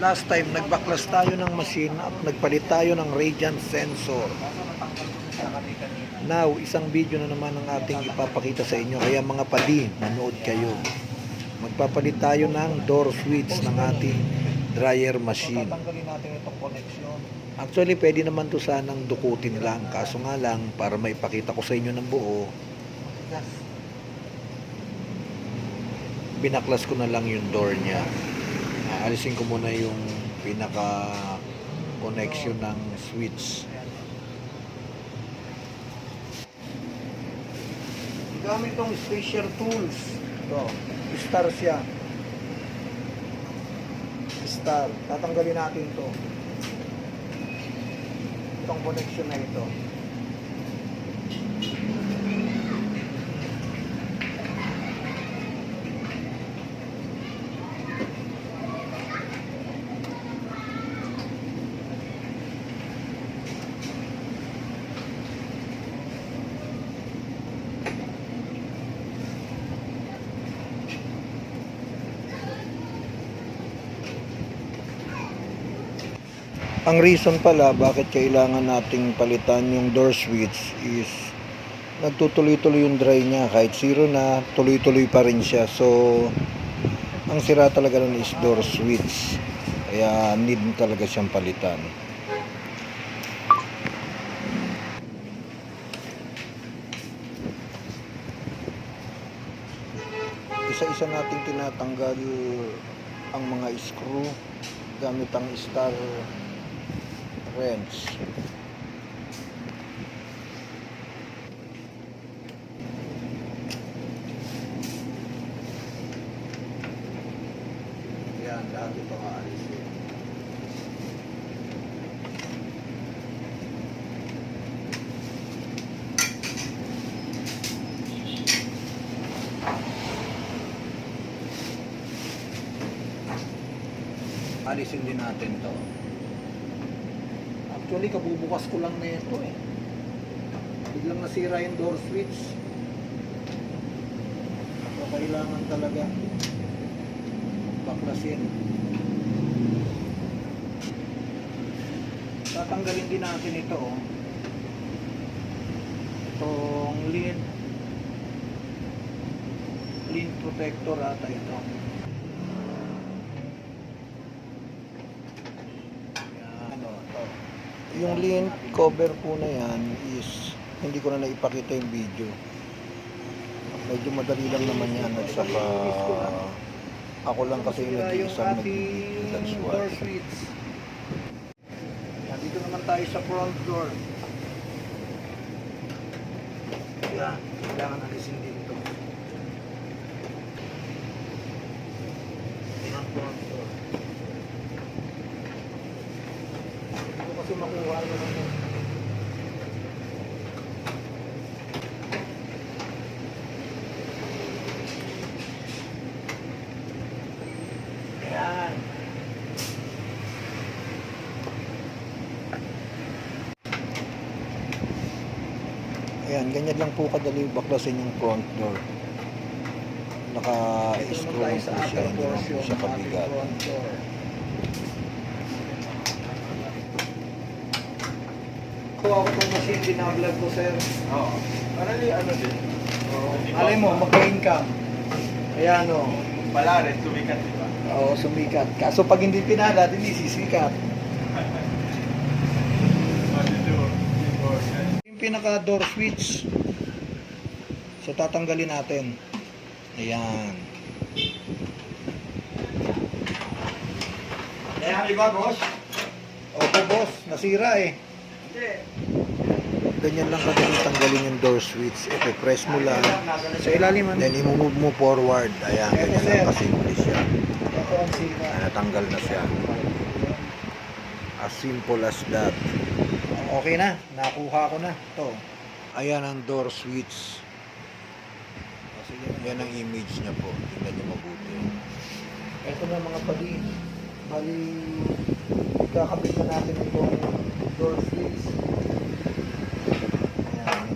Last time, nagbaklas tayo ng machine at nagpalit tayo ng radiant sensor. Now, isang video na naman ang ating ipapakita sa inyo. Kaya mga padi, manood kayo. Magpapalit tayo ng door switch ng ating dryer machine. Tatanggalin natin itong connection. Actually, pwede naman to sanang dukutin lang. Kaso nga lang, para maipakita ko sa inyo ng buo, binaklas ko na lang yung door niya. Alisin ko muna yung pinaka connection ng switch. Gamit tong special tools. Ito, star siya. Star. Tatanggalin natin ito. Itong connection na ito. Ang reason pala bakit kailangan nating palitan yung door switch is nagtutuloy-tuloy yung dry niya. Kahit zero na, tuloy-tuloy pa rin siya. So, ang sira talaga nun is door switch. Kaya need talaga siyang palitan. Isa-isa nating tinatanggal ang mga screw gamit ang star wrench. Yan, lahat ito aalisin. Alisin din natin to. Actually, kabubukas ko lang na ito eh. Biglang nasira yung door switch. So, kailangan talaga baklasin. Tatanggalin din natin ito oh. Itong lid protector ata ito. Yung lint cover po na yan is hindi ko na naipakita yung video. Medyo madali lang naman yan at saka ako lang kasi yung nag-iisang nag-video. That's why. Dito naman tayo sa front door. Yan, kailangan alisin dito. Ang front door. Kasi makuha naman yun. Ayan. Ayan, ganyan lang po kadali baklasin yung front door. Naka-screw po siya, hindi lang po siya kabigat. Ako itong machine binablog ko, sir. Oo. Para di ano din. Alay mo, magka-income. Ayan o. Pala rin, sumikat di ba? Oo, sumikat. Kaso pag hindi pinala, hindi sisikat. Yung pinaka-door switch. So, tatanggalin natin. Ayan. Kaya iba, boss? Opo, boss. Nasira eh. Ganyan lang kadali tanggalin yung door switch. Ito, press mo lang. Sa ilalim, then i-move mo forward. Ayan, ganyan lang kasimple siya. Natanggal na siya. As simple as that. Okay na. Nakuha ko na. Ito. Ayan ang door switch. Yan ang image niya po. Tingnan niyo mabuti. Ito na mga padi. Bali, ikakabit na natin itong door switch. Ayan.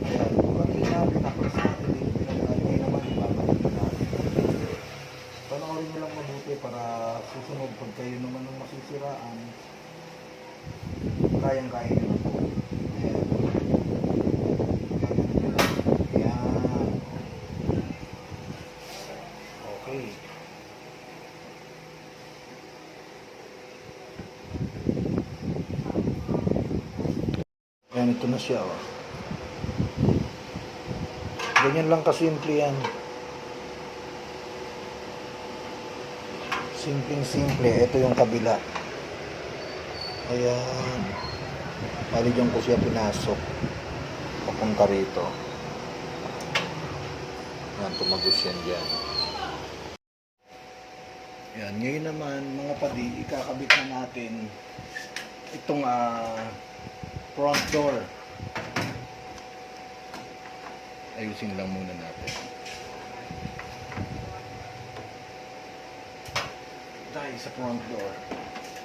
Ayan. kayang-kaya nyo na po. Ayan. Ayan. Okay. Ayan, ito na siya. Oh. Ganyan lang kasimple yan. Simpleng-simple. Ito yung kabila. Ayan. Bali dyan ko siya pinasok. Papunta rito. Ayan, tumagos yan dyan. Ayan, ngayon naman mga padi, ikakabit na natin itong front door. Ayusin lang muna natin. Tayo sa front door.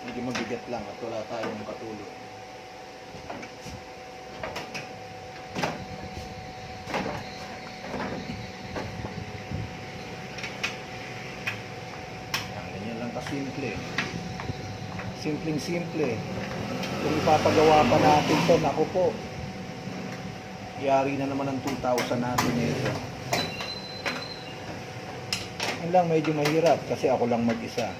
Medyo mabigat lang at wala tayong katulong. Ganyan lang kasimple. Simpleng-simple. Kung ipapagawa pa natin ito, naku po. Yari na naman ang 2,000 natin ito. Yan lang, medyo mahirap kasi ako lang mag-isa.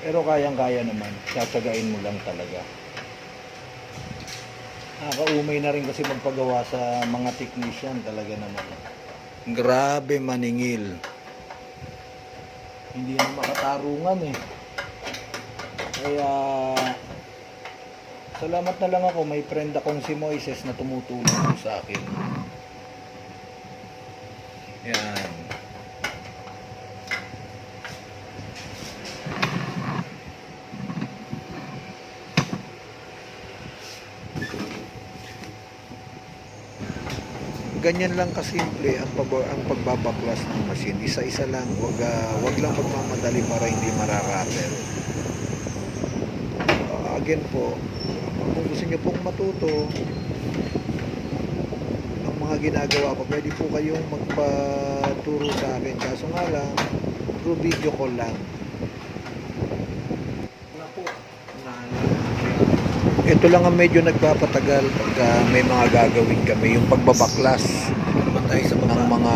Pero kayang-kaya naman. Sasagain mo lang talaga. Nakaumay na rin kasi magpagawa sa mga technician talaga naman. Grabe maningil. Hindi na makatarungan eh. Kaya salamat na lang ako, may friend akong si Moises na tumutulong sa akin. Yan. Ganyan lang kasimple ang pagbabaklas ng machine. Isa-isa lang, wag lang magmamadali para hindi mararatel. Again po, kung gusto niyo pong matuto ng mga ginagawa ko, pwede po kayong magpaturo sa akin. Kaso nga lang, through video call lang. Ito lang ang medyo nagpapatagal pagka may mga gagawin kami, yung pagbabaklas ng mga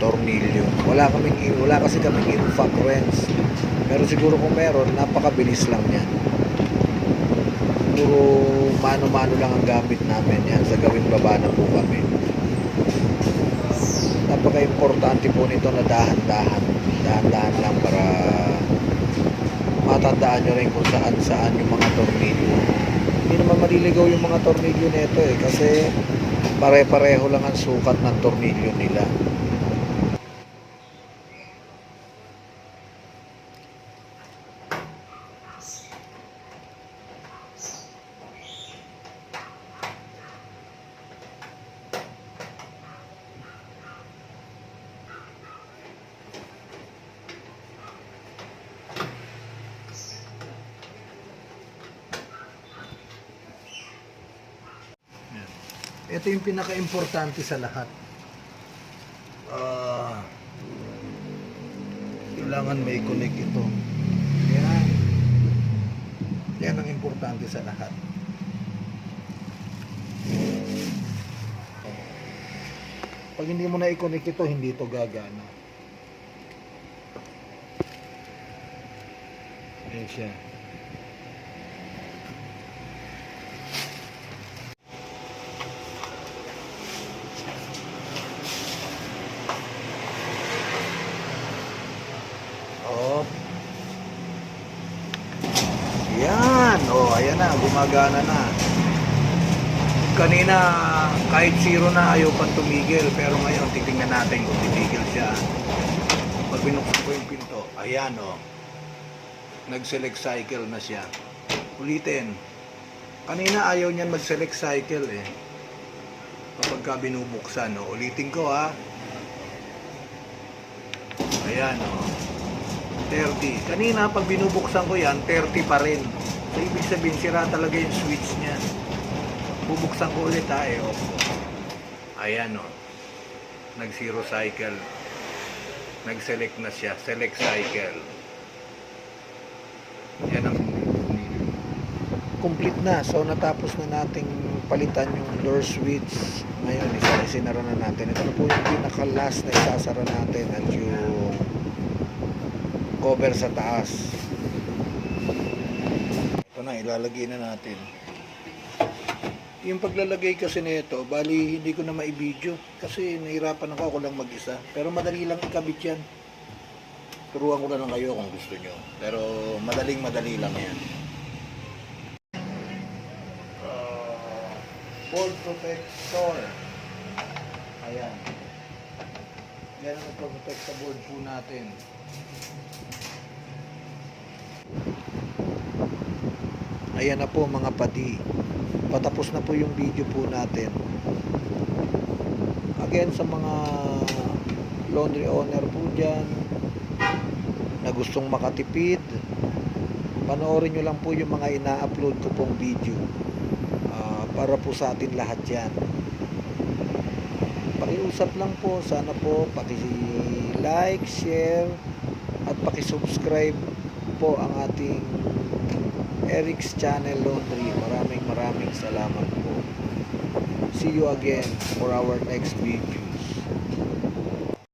tornilyo. Wala kasi kaming impact wrench. Pero siguro kung meron, napakabilis lang yan. Puro mano-mano lang ang gamit namin yan sa gawing baba na po kami. Napaka-importante po nito na dahan-dahan. Dahan-dahan lang para matandaan nyo rin kung saan-saan yung mga tornilyo. Hindi naman maliligaw yung mga tornilyo nito eh kasi pare-pareho lang ang sukat ng tornilyo nila. Ito yung pinaka-importante sa lahat. Kailangan may connect ito. Yan. Yan ang importante sa lahat. Pag hindi mo na i-connect ito, hindi ito gagana. Ayan siya. Yan, ayan na, gumagana na. Kanina, kahit zero na, ayaw pang tumigil. Pero ngayon, titingnan natin kung titigil siya. Pag binuksan ko yung pinto, ayan nag-select cycle na siya. Ulitin. Kanina, ayaw niyan mag-select cycle eh. Kapag ka binubuksan, ulitin ko ha. Ayan 30. Kanina pag binubuksan ko yan, 30 pa rin. So ibig sabihin sira talaga yung switch niya. Bubuksan ko ulit Ayan Nag zero cycle. Nag-select na siya. Select cycle. Yan ang complete na. So natapos na nating palitan yung door switch. Ngayon isinara na natin. Ito na po yung pinaka last na isasara natin at yung cover sa taas. Ito na, ilalagay na natin. Yung paglalagay kasi nito, bali hindi ko na maibidyo kasi nahirapan ako lang mag-isa. Pero madali lang ikabit yan. Turuan ko na lang kayo kung gusto nyo. Pero madali lang yan. Board protector. Ayan. Yan ang nagpo-protect sa board po natin. Ayan na po mga padi. Patapos na po yung video po natin. Again sa mga laundry owner po dyan na gustong makatipid, panoorin nyo lang po yung mga ina-upload ko pong video. Para po sa atin lahat yan. Pakiusap lang po, sana po paki-like, share at paki-subscribe po ang ating Eric's Channel Laundry. Maraming salamat po. See you again for our next video.